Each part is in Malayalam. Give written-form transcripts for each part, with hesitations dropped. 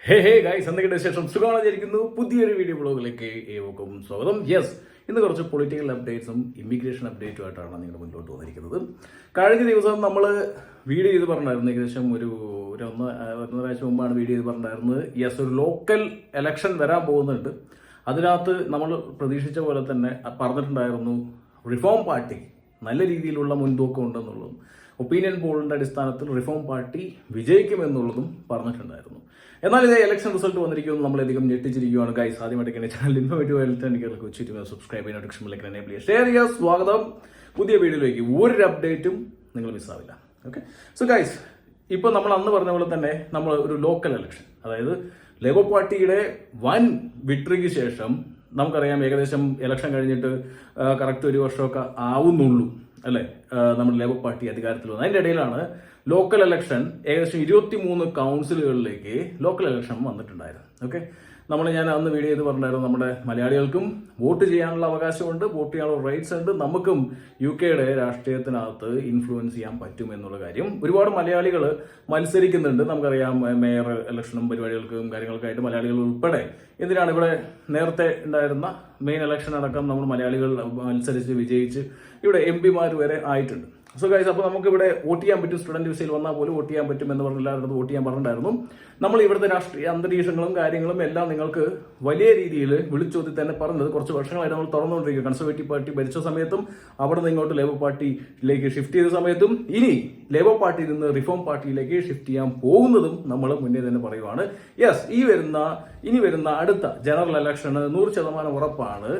ഹേ ഗൈസ്, എന്തൊക്കെയുണ്ട് വിശേഷം? സുഖമായിരിക്കുന്നു. പുതിയൊരു വീഡിയോ ബ്ലോഗിലേക്ക് ഏവർക്കും സ്വാഗതം. യെസ്, ഇന്ന് കുറച്ച് പൊളിറ്റിക്കൽ അപ്ഡേറ്റ്സും ഇമിഗ്രേഷൻ അപ്ഡേറ്റുമായിട്ടാണ് നിങ്ങളുടെ മുന്നോട്ട് വന്നിരിക്കുന്നത്. കഴിഞ്ഞ ദിവസം നമ്മൾ വീഡിയോ ചെയ്ത് പറഞ്ഞിരുന്നു, ഏകദേശം ഒരു ഒന്നരാഴ്ച മുമ്പാണ് വീഡിയോ ചെയ്ത് പറഞ്ഞിരുന്നത്. യെസ്, ഒരു ലോക്കൽ ഇലക്ഷൻ വരാൻ പോകുന്നുണ്ട്. അതിനകത്ത് നമ്മൾ പ്രതീക്ഷിച്ച പോലെ തന്നെ പറഞ്ഞിട്ടുണ്ടായിരുന്നു റിഫോം പാർട്ടി നല്ല രീതിയിലുള്ള മുൻതൂക്കം ഉണ്ടെന്നുള്ളതും ഒപ്പീനിയൻ പോളിന്റെ അടിസ്ഥാനത്തിൽ റിഫോം പാർട്ടി വിജയിക്കുമെന്നുള്ളതും പറഞ്ഞിട്ടുണ്ടായിരുന്നു. എന്നാൽ ഇത് ഇലക്ഷൻ റിസൾട്ട് വന്നിരിക്കുമെന്ന് നമ്മളധികം ഞെട്ടിച്ചിരിക്കുകയാണ്. ഗൈസ്, ആദ്യമായിട്ട് ചാനൽ ഇൻഫോർമേറ്റീവ് ആയിട്ട് സബ്സ്ക്രൈബ് ചെയ്യുന്ന നോട്ടിഫിക്കേഷൻ എനേബിൾ ചെയ്യുക, ഷെയർ ചെയ്യുക. സ്വാഗതം പുതിയ വീഡിയോയിലേക്ക്. ഒരു അപ്ഡേറ്റും നിങ്ങൾ മിസ്സാവില്ല. ഓക്കെ, സോ ഗൈസ്, ഇപ്പൊ നമ്മൾ അന്ന് പറഞ്ഞ പോലെ തന്നെ നമ്മൾ ഒരു ലോക്കൽ ഇലക്ഷൻ, അതായത് ലേബർ പാർട്ടിയുടെ വൻ വിക്ടറിക്ക് ശേഷം നമുക്കറിയാം ഏകദേശം ഇലക്ഷൻ കഴിഞ്ഞിട്ട് കറക്റ്റ് ഒരു വർഷമൊക്കെ ആവുന്നുള്ളൂ അല്ലേ നമ്മുടെ ലേബർ പാർട്ടി അധികാരത്തിൽ വന്നത്. അതിന്റെ ഇടയിലാണ് ലോക്കൽ ഇലക്ഷൻ ഏകദേശം 23 കൗൺസിലുകളിലേക്ക് ലോക്കൽ ഇലക്ഷൻ വന്നിട്ടുണ്ടായിരുന്നു. ഓക്കെ, ഞാൻ അന്ന് വീഡിയോ ചെയ്ത് പറഞ്ഞിട്ടുണ്ടായിരുന്നു നമ്മുടെ മലയാളികൾക്കും വോട്ട് ചെയ്യാനുള്ള അവകാശമുണ്ട്, വോട്ട് ചെയ്യാനുള്ള റൈറ്റ്സ് ഉണ്ട്, നമുക്കും UK-യുടെ രാഷ്ട്രീയത്തിനകത്ത് ഇൻഫ്ലുവൻസ് ചെയ്യാൻ പറ്റും എന്നുള്ള കാര്യം. ഒരുപാട് മലയാളികൾ മത്സരിക്കുന്നുണ്ട്. നമുക്കറിയാം മേയർ ഇലക്ഷനും പരിപാടികൾക്കും കാര്യങ്ങൾക്കായിട്ട് മലയാളികൾ ഉൾപ്പെടെ എന്തിനാണ് ഇവിടെ നേരത്തെ ഉണ്ടായിരുന്ന മെയിൻ ഇലക്ഷൻ അടക്കം നമ്മൾ മലയാളികൾ മത്സരിച്ച് വിജയിച്ച് ഇവിടെ MP-മാർ വരെ ആയിട്ടുണ്ട്. സോ ഗൈസ്, അപ്പോൾ നമുക്ക് ഇവിടെ വോട്ട് ചെയ്യാൻ പറ്റും. സ്റ്റുഡന്റ് വിസയിൽ വന്നാൽ പോലും വോട്ട് ചെയ്യാൻ പറ്റും എന്ന് പറഞ്ഞ എല്ലാവരും വോട്ട് ചെയ്യാൻ പറഞ്ഞിട്ടുണ്ടായിരുന്നു. നമ്മൾ ഇവിടുത്തെ രാഷ്ട്രീയ അന്തരീക്ഷങ്ങളും കാര്യങ്ങളും എല്ലാം നിങ്ങൾക്ക് വലിയ രീതിയിൽ വിളിച്ചോതി തന്നെ പറഞ്ഞത് കുറച്ച് വർഷങ്ങളായിട്ട് നമ്മൾ തുറന്നുകൊണ്ടിരിക്കുക. കൺസർവേറ്റീവ് പാർട്ടി ഭരിച്ച സമയത്തും അവിടെ നിന്ന് ഇങ്ങോട്ട് ലേബർ പാർട്ടിയിലേക്ക് ഷിഫ്റ്റ് ചെയ്ത സമയത്തും ഇനി ലേബർ പാർട്ടിയിൽ നിന്ന് റിഫോം പാർട്ടിയിലേക്ക് ഷിഫ്റ്റ് ചെയ്യാൻ പോകുന്നതും നമ്മൾ മുന്നേ തന്നെ പറയുവാണ്. യെസ്, ഇനി വരുന്ന അടുത്ത ജനറൽ ഇലക്ഷന് 100% ഉറപ്പാണ്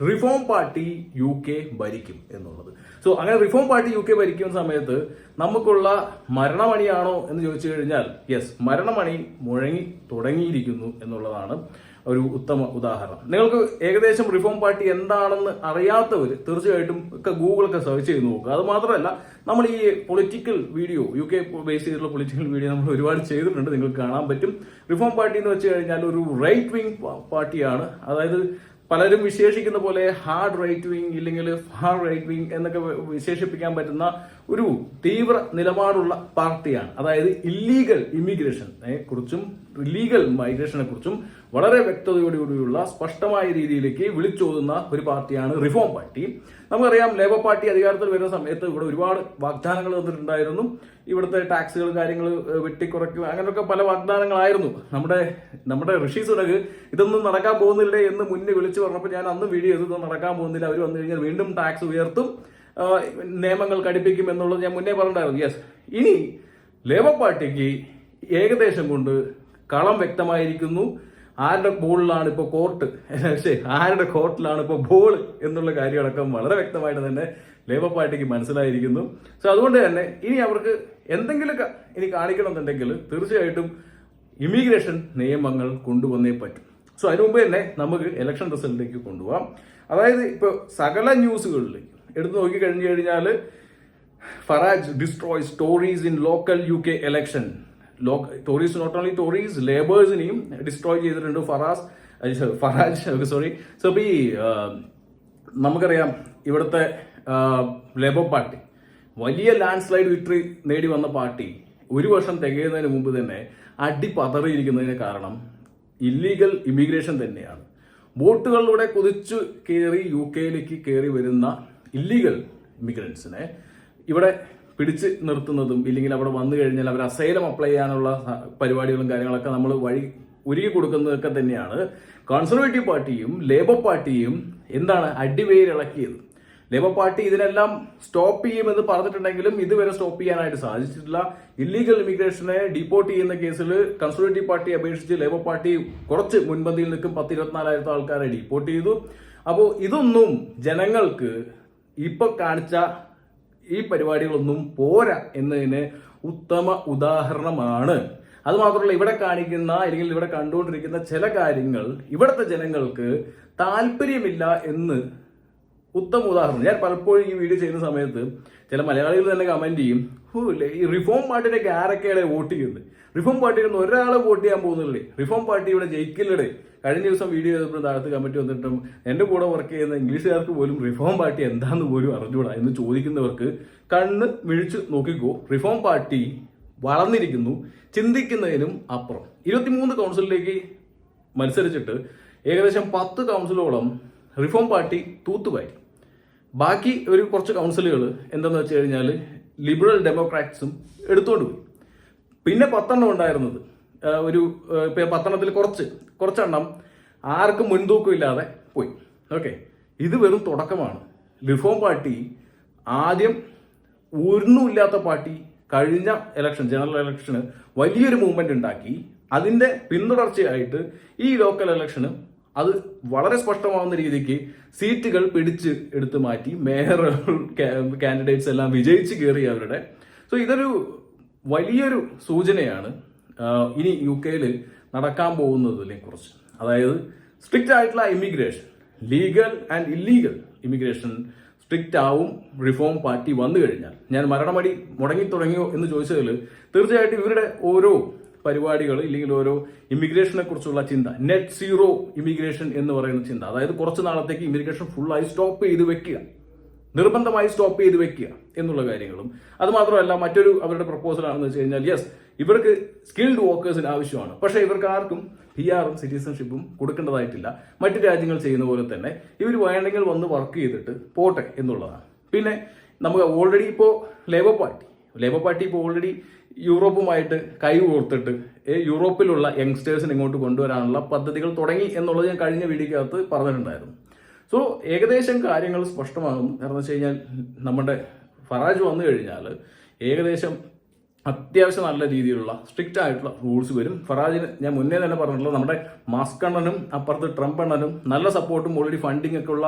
റിഫോം പാർട്ടി UK ഭരിക്കും എന്നുള്ളത്. സോ അങ്ങനെ റിഫോം പാർട്ടി UK ഭരിക്കുന്ന സമയത്ത് നമുക്കുള്ള മരണമണിയാണോ എന്ന് ചോദിച്ചു കഴിഞ്ഞാൽ യെസ്, മരണമണി മുഴങ്ങി തുടങ്ങിയിരിക്കുന്നു എന്നുള്ളതാണ് ഒരു ഉത്തമ ഉദാഹരണം. നിങ്ങൾക്ക് ഏകദേശം റിഫോം പാർട്ടി എന്താണെന്ന് അറിയാത്തവർ തീർച്ചയായിട്ടും ഒക്കെ ഗൂഗിളൊക്കെ സെർച്ച് ചെയ്ത് നോക്കുക. അത് മാത്രമല്ല, നമ്മൾ ഈ പൊളിറ്റിക്കൽ വീഡിയോ UK ബേസ് ചെയ്തിട്ടുള്ള പൊളിറ്റിക്കൽ വീഡിയോ നമ്മൾ ഒരുപാട് ചെയ്തിട്ടുണ്ട്, നിങ്ങൾക്ക് കാണാൻ പറ്റും. റിഫോം പാർട്ടി എന്ന് വെച്ച് കഴിഞ്ഞാൽ ഒരു റൈറ്റ് വിങ് പാർട്ടിയാണ്. അതായത് പലരും വിശേഷിക്കുന്ന പോലെ ഹാർഡ് റൈറ്റ് വിങ് ഇല്ലെങ്കിൽ ഫാർ റൈറ്റ് വിങ് എന്നൊക്കെ വിശേഷിപ്പിക്കാൻ പറ്റുന്ന ഒരു തീവ്ര നിലപാടുള്ള പാർട്ടിയാണ്. അതായത് ഇല്ലീഗൽ ഇമിഗ്രേഷനെ കുറിച്ചും ഇല്ലീഗൽ മൈഗ്രേഷനെ കുറിച്ചും വളരെ വ്യക്തതയോടുകൂടിയുള്ള സ്പഷ്ടമായ രീതിയിലേക്ക് വിളിച്ചോതുന്ന ഒരു പാർട്ടിയാണ് റിഫോം പാർട്ടി. നമുക്കറിയാം ലേബർ പാർട്ടി അധികാരത്തിൽ വരുന്ന സമയത്ത് ഇവിടെ ഒരുപാട് വാഗ്ദാനങ്ങൾ തന്നിട്ടുണ്ടായിരുന്നു. ഇവിടുത്തെ ടാക്സുകൾ കാര്യങ്ങൾ വെട്ടിക്കുറയ്ക്കുക, അങ്ങനെയൊക്കെ പല വാഗ്ദാനങ്ങളായിരുന്നു. നമ്മുടെ ഋഷി സുനക് ഇതൊന്നും നടക്കാൻ പോകുന്നില്ലേ എന്ന് മുന്നേ വിളിച്ചു പറഞ്ഞപ്പോൾ ഞാൻ അന്ന് വീഡിയോ ചെയ്തത് നടക്കാൻ പോകുന്നില്ല, അവർ വന്നു കഴിഞ്ഞാൽ വീണ്ടും ടാക്സ് ഉയർത്തും, നിയമങ്ങൾ കടുപ്പിക്കും എന്നുള്ളത് ഞാൻ മുന്നേ പറഞ്ഞിട്ടുണ്ടായിരുന്നു. യെസ്, ഇനി ലേബർ പാർട്ടിക്ക് ഏകദേശം കൊണ്ട് കളം വ്യക്തമായിരിക്കുന്നു. ആരുടെ ബോളിലാണ് ഇപ്പോൾ കോർട്ട്, ആരുടെ കോർട്ടിലാണ് ഇപ്പോൾ ബോൾ എന്നുള്ള കാര്യമടക്കം വളരെ വ്യക്തമായിട്ട് തന്നെ ലേബർ പാർട്ടിക്ക് മനസ്സിലായിരിക്കുന്നു. സോ അതുകൊണ്ട് തന്നെ ഇനി അവർക്ക് എന്തെങ്കിലും ഇനി കാണിക്കണമെന്നുണ്ടെങ്കിൽ തീർച്ചയായിട്ടും ഇമിഗ്രേഷൻ നിയമങ്ങൾ കൊണ്ടുവന്നേ പറ്റും. സോ അതിനു മുമ്പ് തന്നെ നമുക്ക് ഇലക്ഷൻ റിസൾട്ടിലേക്ക് കൊണ്ടുപോകാം. അതായത് ഇപ്പോൾ സകല ന്യൂസുകളിലേക്ക് എടുത്തു നോക്കി കഴിഞ്ഞു കഴിഞ്ഞാൽ Farage destroys Tories in local UK election. Tories, not only Tories, ലേബേഴ്സിനെയും ഡിസ്ട്രോയ് ചെയ്തിട്ടുണ്ട് ഫറാജ്. സോറി. സോ ഈ നമുക്കറിയാം ഇവിടുത്തെ ലേബർ പാർട്ടി വലിയ ലാൻഡ് സ്ലൈഡ് വിക്ടറി നേടി വന്ന പാർട്ടി ഒരു വർഷം തികയുന്നതിന് മുമ്പ് തന്നെ അടിപതറിയിരിക്കുന്നതിന് കാരണം ഇല്ലീഗൽ ഇമിഗ്രേഷൻ തന്നെയാണ്. ബോട്ടുകളിലൂടെ കുതിച്ചു കയറി UK-യിലേക്ക് കയറി വരുന്ന ഇല്ലീഗൽ ഇമിഗ്രൻസിനെ ഇവിടെ പിടിച്ച് നിർത്തുന്നതും ഇല്ലെങ്കിൽ അവിടെ വന്നു കഴിഞ്ഞാൽ അവർ അസൈലം അപ്ലൈ ചെയ്യാനുള്ള പരിപാടികളും കാര്യങ്ങളൊക്കെ നമ്മൾ ഒരുക്കി കൊടുക്കുന്നതൊക്കെ തന്നെയാണ് കൺസർവേറ്റീവ് പാർട്ടിയും ലേബർ പാർട്ടിയും അടിവേരിളക്കിയത്. ലേബർ പാർട്ടി ഇതിനെല്ലാം സ്റ്റോപ്പ് ചെയ്യുമെന്ന് പറഞ്ഞിട്ടുണ്ടെങ്കിലും ഇതുവരെ സ്റ്റോപ്പ് ചെയ്യാനായിട്ട് സാധിച്ചിട്ടില്ല. ഇല്ലീഗൽ ഇമിഗ്രേഷനെ ഡീപ്പോർട്ട് ചെയ്യുന്ന കേസിൽ കൺസർവേറ്റീവ് പാർട്ടി അപേക്ഷിച്ച് ലേബർ പാർട്ടി കുറച്ച് മുൻപന്തിയിൽ നിൽക്കും. 10-24,000 ആൾക്കാരെ ഡീപ്പോർട്ട് ചെയ്തു. അപ്പോൾ ഇതൊന്നും ജനങ്ങൾക്ക് ഇപ്പൊ കാണിച്ച ഈ പരിപാടികളൊന്നും പോരാ എന്നതിന് ഉത്തമ ഉദാഹരണമാണ്. അതുമാത്രമല്ല, ഇവിടെ കാണിക്കുന്ന അല്ലെങ്കിൽ ഇവിടെ കണ്ടുകൊണ്ടിരിക്കുന്ന ചില കാര്യങ്ങൾ ഇവിടുത്തെ ജനങ്ങൾക്ക് താല്പര്യമില്ല എന്ന് ഉത്തമ ഉദാഹരണം. ഞാൻ പലപ്പോഴും ഈ വീഡിയോ ചെയ്യുന്ന സമയത്ത് ചില മലയാളികൾ തന്നെ കമന്റ് ചെയ്യും, ഈ റിഫോം പാർട്ടിയിലേക്ക് ആരൊക്കെയാണ് വോട്ട് ചെയ്യുന്നത്? റിഫോം പാർട്ടിയിൽ നിന്ന് ഒരാളെ വോട്ട് ചെയ്യാൻ പോകുന്നില്ലേ? റിഫോം പാർട്ടി ഇവിടെ ജയിക്കില്ലടേ. കഴിഞ്ഞ ദിവസം വീഡിയോ ചെയ്തപ്പോൾ താഴത്ത് കമന്റ് വന്നിട്ടും എന്റെ കൂടെ വർക്ക് ചെയ്യുന്ന ഇംഗ്ലീഷുകാർക്ക് പോലും റിഫോം പാർട്ടി എന്താന്ന് പോലും അറിഞ്ഞുകൂടാ എന്ന് ചോദിക്കുന്നവർക്ക് കണ്ണ് മിഴിച്ച് നോക്കിക്കോ. റിഫോം പാർട്ടി വളർന്നിരിക്കുന്നു, ചിന്തിക്കുന്നതിനും അപ്പുറം. 23 കൗൺസിലിലേക്ക് മത്സരിച്ചിട്ട് ഏകദേശം 10 കൗൺസിലോളം റിഫോം പാർട്ടി തൂത്തുവാരി. ബാക്കി ഒരു കുറച്ച് കൗൺസിലുകൾ എന്താണെന്ന് വെച്ച് കഴിഞ്ഞാൽ ലിബറൽ ഡെമോക്രാറ്റ്സും എടുത്തുകൊണ്ട് പോയി. പിന്നെ 10 ഉണ്ടായിരുന്നത് ഒരു 10 കുറച്ചെണ്ണം ആർക്കും മുൻതൂക്കമില്ലാതെ പോയി. ഓക്കെ, ഇത് വെറും തുടക്കമാണ്. റിഫോം പാർട്ടി ആദ്യം ഒന്നുമില്ലാത്ത പാർട്ടി കഴിഞ്ഞ ഇലക്ഷൻ, ജനറൽ ഇലക്ഷന് വലിയൊരു മൂവ്മെന്റ് ഉണ്ടാക്കി. അതിന്റെ പിന്തുടർച്ചയായിട്ട് ഈ ലോക്കൽ ഇലക്ഷന് അത് വളരെ സ്പഷ്ടമാവുന്ന രീതിക്ക് സീറ്റുകൾ പിടിച്ച് എടുത്തു മാറ്റി. മേയർ കാൻഡിഡേറ്റ്സ് എല്ലാം വിജയിച്ച് കയറി അവരുടെ. സോ ഇതൊരു വലിയൊരു സൂചനയാണ് ഇനി UK നടക്കാൻ പോകുന്നതിനെ കുറിച്ച്. അതായത് സ്ട്രിക്റ്റ് ആയിട്ടുള്ള immigration, legal and illegal immigration strict ആവും റിഫോം പാർട്ടി വന്നു കഴിഞ്ഞാൽ. ഞാൻ മരണമടി മുടങ്ങി തുടങ്ങിയോ എന്ന് ചോദിച്ചതിൽ തീർച്ചയായിട്ടും ഇവരുടെ ഓരോ പരിപാടികൾ ഇല്ലെങ്കിൽ ഓരോ ഇമിഗ്രേഷനെ കുറിച്ചുള്ള ചിന്ത, നെറ്റ് സീറോ ഇമിഗ്രേഷൻ എന്ന് പറയുന്ന ചിന്ത, അതായത് കുറച്ച് നാളത്തേക്ക് ഇമിഗ്രേഷൻ ഫുള്ളായി സ്റ്റോപ്പ് ചെയ്ത് വെക്കുക, നിർബന്ധമായി സ്റ്റോപ്പ് ചെയ്ത് വെക്കുക എന്നുള്ള കാര്യങ്ങളും. അത് മാത്രമല്ല മറ്റൊരു അവരുടെ പ്രപ്പോസൽ ആണെന്ന് വെച്ച് കഴിഞ്ഞാൽ യെസ്, ഇവർക്ക് സ്കിൽഡ് വർക്കേഴ്സിന് ആവശ്യമാണ്, പക്ഷേ ഇവർക്ക് ആർക്കും PR-ഉം സിറ്റിസൺഷിപ്പും കൊടുക്കേണ്ടതായിട്ടില്ല. മറ്റു രാജ്യങ്ങൾ ചെയ്യുന്ന പോലെ തന്നെ ഇവർ വേണമെങ്കിൽ വന്ന് വർക്ക് ചെയ്തിട്ട് പോട്ടെ എന്നുള്ളതാണ്. പിന്നെ നമുക്ക് ഓൾറെഡി ഇപ്പോൾ ലേബർ പാർട്ടി ഇപ്പോൾ ഓൾറെഡി യൂറോപ്പുമായിട്ട് കൈ കോർത്തിട്ട് യൂറോപ്പിലുള്ള യങ്സ്റ്റേഴ്സിനെ ഇങ്ങോട്ട് കൊണ്ടുവരാനുള്ള പദ്ധതികൾ തുടങ്ങി എന്നുള്ളത് ഞാൻ കഴിഞ്ഞ വീഡിയോക്കകത്ത് പറഞ്ഞിട്ടുണ്ടായിരുന്നു. സോ ഏകദേശം കാര്യങ്ങൾ സ്പഷ്ടമാകും. കാരണം വെച്ച് കഴിഞ്ഞാൽ നമ്മുടെ ഫറാജ് വന്നു കഴിഞ്ഞാൽ ഏകദേശം അത്യാവശ്യം നല്ല രീതിയിലുള്ള സ്ട്രിക്റ്റ് ആയിട്ടുള്ള റൂൾസ് വരും. ഫറാജിന് ഞാൻ മുന്നേ തന്നെ പറഞ്ഞിട്ടുള്ളത്, നമ്മുടെ മാസ്ക് അണ്ണനും അപ്പുറത്ത് ട്രംപ് അണ്ണനും നല്ല സപ്പോർട്ടും ഓൾറെഡി ഫണ്ടിങ് ഒക്കെ ഉള്ള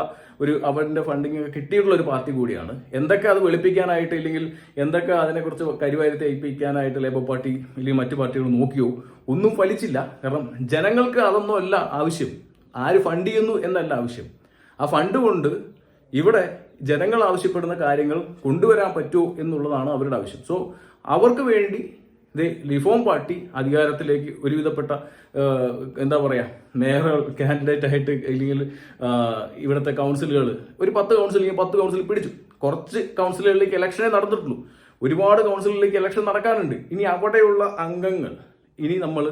അവരുടെ ഫണ്ടിങ് ഒക്കെ കിട്ടിയിട്ടുള്ള ഒരു പാർട്ടി കൂടിയാണ്. എന്തൊക്കെ അത് വെളുപ്പിക്കാനായിട്ട് ഇല്ലെങ്കിൽ എന്തൊക്കെ അതിനെക്കുറിച്ച് കരിവാരി തേപ്പിക്കാനായിട്ട് ലേബർ പാർട്ടി ഇല്ലെങ്കിൽ മറ്റു പാർട്ടികൾ നോക്കിയോ ഒന്നും ഫലിച്ചില്ല. കാരണം ജനങ്ങൾക്ക് അതൊന്നും അല്ല ആവശ്യം, ആര് ഫണ്ട് ചെയ്യുന്നു എന്നല്ല ആവശ്യം. ആ ഫണ്ട് കൊണ്ട് ഇവിടെ ജനങ്ങൾ ആവശ്യപ്പെടുന്ന കാര്യങ്ങൾ കൊണ്ടുവരാൻ പറ്റുമോ എന്നുള്ളതാണ് അവരുടെ ആവശ്യം. സോ അവർക്ക് വേണ്ടി റിഫോം പാർട്ടി അധികാരത്തിലേക്ക് ഒരുവിധപ്പെട്ട എന്താ പറയുക മേയർ കാൻഡിഡേറ്റ് ആയിട്ട് അല്ലെങ്കിൽ ഇവിടുത്തെ കൗൺസിലുകൾ ഒരു 10 കൗൺസിൽ പിടിച്ചു. കുറച്ച് കൗൺസിലുകളിലേക്ക് ഇലക്ഷനേ നടന്നിട്ടുള്ളൂ. ഒരുപാട് കൗൺസിലുകളിലേക്ക് ഇലക്ഷൻ നടക്കാനുണ്ട്. ഇനി അവിടെയുള്ള അംഗങ്ങൾ ഇനി നമ്മൾ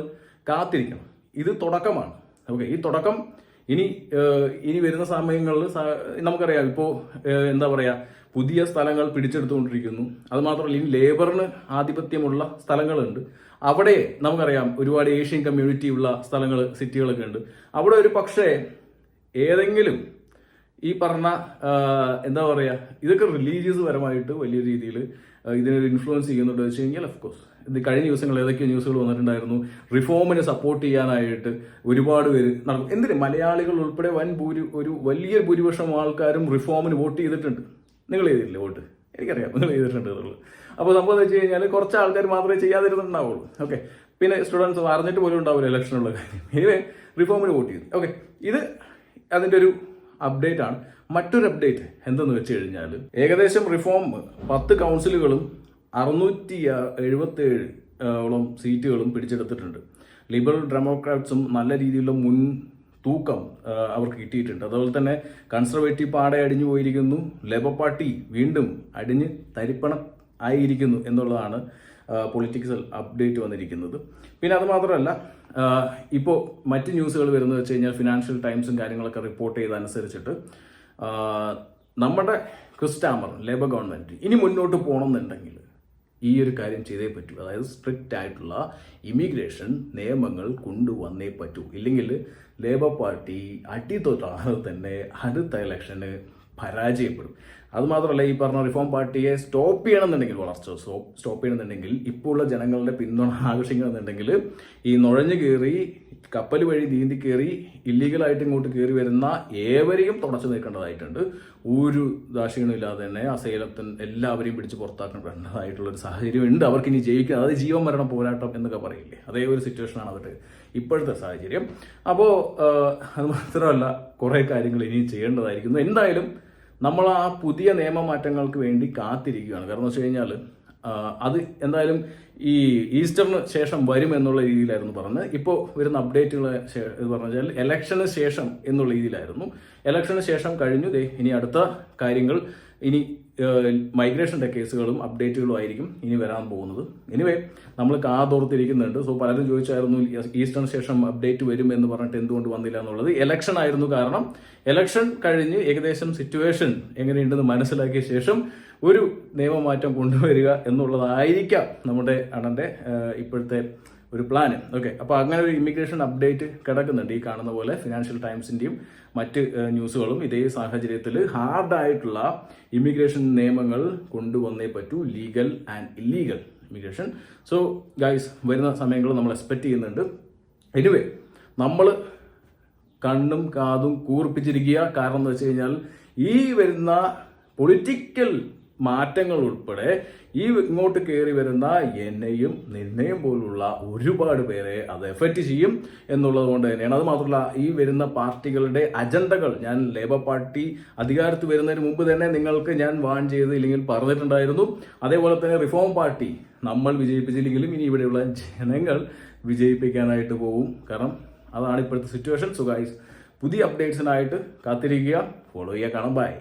കാത്തിരിക്കണം. ഇത് തുടക്കമാണ്. ഓക്കെ, ഈ തുടക്കം ഇനി വരുന്ന സമയങ്ങളിൽ നമുക്കറിയാം. ഇപ്പോൾ എന്താ പറയുക, പുതിയ സ്ഥലങ്ങൾ പിടിച്ചെടുത്തുകൊണ്ടിരിക്കുന്നു. അതുമാത്രമല്ല ഇനി ലേബറിന് ആധിപത്യമുള്ള സ്ഥലങ്ങളുണ്ട്. അവിടെ നമുക്കറിയാം ഒരുപാട് ഏഷ്യൻ കമ്മ്യൂണിറ്റി ഉള്ള സ്ഥലങ്ങൾ, സിറ്റികളൊക്കെ ഉണ്ട്. അവിടെ ഒരു പക്ഷേ ഏതെങ്കിലും ഈ പറഞ്ഞ എന്താ പറയുക ഇതൊക്കെ റിലീജിയസ് പരമായിട്ട് വലിയ രീതിയിൽ ഇതിനൊരു ഇൻഫ്ലുവൻസ് ചെയ്യുന്നുണ്ട് വെച്ച് കഴിഞ്ഞാൽ ഓഫ്കോഴ്സ് ഇത് കഴിഞ്ഞ ദിവസങ്ങൾ ഏതൊക്കെയോ ന്യൂസുകൾ വന്നിട്ടുണ്ടായിരുന്നു. റിഫോമിനെ സപ്പോർട്ട് ചെയ്യാനായിട്ട് ഒരുപാട് പേര് നടക്കും. എന്തിന് മലയാളികൾ ഉൾപ്പെടെ ഒരു വലിയ ഭൂരിപക്ഷം ആൾക്കാരും റിഫോമിന് വോട്ട് ചെയ്തിട്ടുണ്ട്. നിങ്ങൾ ചെയ്തിട്ടില്ലേ വോട്ട്? എനിക്കറിയാം നിങ്ങൾ ചെയ്തിട്ടുണ്ട് എന്നുള്ളത്. അപ്പോൾ സംഭവം വെച്ച് കഴിഞ്ഞാൽ കുറച്ച് ആൾക്കാർ മാത്രമേ ചെയ്യാതിരുന്നുണ്ടാവുള്ളൂ. ഓക്കെ, പിന്നെ സ്റ്റുഡൻസ് അറിഞ്ഞിട്ട് പോലും ഉണ്ടാവില്ല ഇലക്ഷനുള്ള കാര്യം. ഇവരെ റിഫോമിന് വോട്ട് ചെയ്തു. ഓക്കെ, ഇത് അതിൻ്റെ ഒരു അപ്ഡേറ്റ് ആണ്. മറ്റൊരു അപ്ഡേറ്റ് എന്തെന്ന് വെച്ച് കഴിഞ്ഞാൽ ഏകദേശം റിഫോം 10 കൗൺസിലുകളും 677 സീറ്റുകളും പിടിച്ചെടുത്തിട്ടുണ്ട്. ലിബറൽ ഡെമോക്രാറ്റ്സും നല്ല രീതിയിലുള്ള തൂക്കം അവർക്ക് കിട്ടിയിട്ടുണ്ട്. അതുപോലെ തന്നെ കൺസർവേറ്റീവ് പാടെ അടിഞ്ഞു പോയിരിക്കുന്നു. ലേബർ പാർട്ടി വീണ്ടും അടിഞ്ഞ് തരിപ്പണം ആയിരിക്കുന്നു എന്നുള്ളതാണ് പൊളിറ്റിക്സൽ അപ്ഡേറ്റ് വന്നിരിക്കുന്നത്. പിന്നെ അത് മാത്രമല്ല ഇപ്പോൾ മറ്റ് ന്യൂസുകൾ വരുന്നത് വെച്ച് കഴിഞ്ഞാൽ ഫിനാൻഷ്യൽ ടൈംസും കാര്യങ്ങളൊക്കെ റിപ്പോർട്ട് ചെയ്തനുസരിച്ചിട്ട് നമ്മുടെ ക്രിസ്റ്റാമർ ലേബർ ഗവൺമെൻറ് ഇനി മുന്നോട്ട് പോകണമെന്നുണ്ടെങ്കിൽ ഈ ഒരു കാര്യം ചെയ്തേ പറ്റൂ. അതായത് സ്ട്രിക്റ്റ് ആയിട്ടുള്ള ഇമിഗ്രേഷൻ നിയമങ്ങൾ കൊണ്ടുവന്നേ പറ്റൂ. ഇല്ലെങ്കിൽ ലേബർ പാർട്ടി അടിത്തൊട്ടാതെ തന്നെ അടുത്ത ഇലക്ഷന് പരാജയപ്പെടും. അതുമാത്രമല്ല ഈ പറഞ്ഞ റിഫോം പാർട്ടിയെ സ്റ്റോപ്പ് ചെയ്യണമെന്നുണ്ടെങ്കിൽ, വളർച്ച സ്റ്റോപ്പ് ചെയ്യണമെന്നുണ്ടെങ്കിൽ, ഇപ്പോൾ ഉള്ള ജനങ്ങളുടെ പിന്തുണ ആകർഷിക്കണമെന്നുണ്ടെങ്കിൽ ഈ നുഴഞ്ഞു കയറി കപ്പൽ വഴി നീന്തി കയറി ഇല്ലീഗലായിട്ട് ഇങ്ങോട്ട് കയറി വരുന്ന ഏവരെയും തുടച്ചു നീക്കേണ്ടതായിട്ടുണ്ട്. ഒരു ദാക്ഷിണ്യമില്ലാതെ തന്നെ അസൈലത്തിന് എല്ലാവരെയും പിടിച്ച് പുറത്താക്കേണ്ടതായിട്ടുള്ളൊരു സാഹചര്യം ഉണ്ട്. അവർക്ക് ഇനി ജയിക്കുക, അതായത് ജീവൻ മരണം പോരാട്ടം എന്നൊക്കെ പറയില്ലേ, അതേ ഒരു സിറ്റുവേഷനാണ് അവരുടെ ഇപ്പോഴത്തെ സാഹചര്യം. അപ്പോൾ അത് മാത്രമല്ല കുറേ കാര്യങ്ങൾ ഇനിയും ചെയ്യേണ്ടതായിരിക്കുന്നു. എന്തായാലും നമ്മൾ ആ പുതിയ നിയമമാറ്റങ്ങൾക്ക് വേണ്ടി കാത്തിരിക്കുകയാണ്. കാരണം എന്ന് വെച്ച് കഴിഞ്ഞാൽ അത് എന്തായാലും ഈ ഈസ്റ്ററിന് ശേഷം വരും എന്നുള്ള രീതിയിലായിരുന്നു പറഞ്ഞത്. ഇപ്പോൾ വരുന്ന അപ്ഡേറ്റുകൾ ഇത് പറഞ്ഞാൽ ഇലക്ഷന് ശേഷം എന്നുള്ള രീതിയിലായിരുന്നു. ഇലക്ഷന് ശേഷം കഴിഞ്ഞു. ഇനി അടുത്ത കാര്യങ്ങൾ ഇനി മൈഗ്രേഷൻ്റെ കേസുകളും അപ്ഡേറ്റുകളും ആയിരിക്കും ഇനി വരാൻ പോകുന്നത്. എനിവേ നമ്മൾ കാതോർത്തിരിക്കുന്നുണ്ട്. സോ പലരും ചോദിച്ചായിരുന്നു ഈസ്റ്ററിന് ശേഷം അപ്ഡേറ്റ് വരും എന്ന് പറഞ്ഞിട്ട് എന്തുകൊണ്ട് വന്നില്ല എന്നുള്ളത്. ഇലക്ഷൻ ആയിരുന്നു കാരണം. ഇലക്ഷൻ കഴിഞ്ഞ് ഏകദേശം സിറ്റുവേഷൻ എങ്ങനെയുണ്ടെന്ന് മനസ്സിലാക്കിയ ശേഷം ഒരു നിയമമാറ്റം കൊണ്ടുവരിക എന്നുള്ളതായിരിക്കാം നമ്മുടെ അണ്ണൻ്റെ ഇപ്പോഴത്തെ ഒരു പ്ലാന്. ഓക്കെ, അപ്പോൾ അങ്ങനെ ഒരു ഇമിഗ്രേഷൻ അപ്ഡേറ്റ് കിടക്കുന്നുണ്ട്. ഈ കാണുന്ന പോലെ ഫിനാൻഷ്യൽ ടൈംസിൻ്റെയും മറ്റ് ന്യൂസുകളും ഇതേ സാഹചര്യത്തിൽ ഹാർഡായിട്ടുള്ള ഇമിഗ്രേഷൻ നിയമങ്ങൾ കൊണ്ടുവന്നേ പറ്റൂ, legal and illegal immigration. So guys, വരുന്ന സമയങ്ങൾ നമ്മൾ എക്സ്പെക്റ്റ് ചെയ്യുന്നുണ്ട്. എനിവേ നമ്മൾ കണ്ണും കാതും കൂർപ്പിച്ചിരിക്കുക. കാരണം എന്ന് വെച്ച് കഴിഞ്ഞാൽ ഈ വരുന്ന പൊളിറ്റിക്കൽ മാറ്റങ്ങൾ ഉൾപ്പെടെ ഈ ഇങ്ങോട്ട് കയറി വരുന്ന എന്നെയും നിന്നെയും പോലുള്ള ഒരുപാട് പേരെ അത് എഫക്റ്റ് ചെയ്യും എന്നുള്ളത് കൊണ്ട് തന്നെയാണ്. അത് മാത്രമല്ല, ഈ വരുന്ന പാർട്ടികളുടെ അജണ്ടകൾ ഞാൻ ലേബർ പാർട്ടി അധികാരത്തിൽ വരുന്നതിന് മുമ്പ് തന്നെ നിങ്ങൾക്ക് ഞാൻ വാൺ ചെയ്ത് ഇല്ലെങ്കിൽ പറഞ്ഞിട്ടുണ്ടായിരുന്നു. അതേപോലെ തന്നെ റിഫോം പാർട്ടി നമ്മൾ വിജയിപ്പിച്ചില്ലെങ്കിലും ഇനി ഇവിടെയുള്ള ജനങ്ങൾ വിജയിപ്പിക്കാനായിട്ട് പോകും. കാരണം അതാണ് ഇപ്പോഴത്തെ സിറ്റുവേഷൻ. സോ ഗൈസ്, പുതിയ അപ്ഡേറ്റ്സിനായിട്ട് കാത്തിരിക്കുക, ഫോളോ ചെയ്യുക. കാണാം. ബൈ.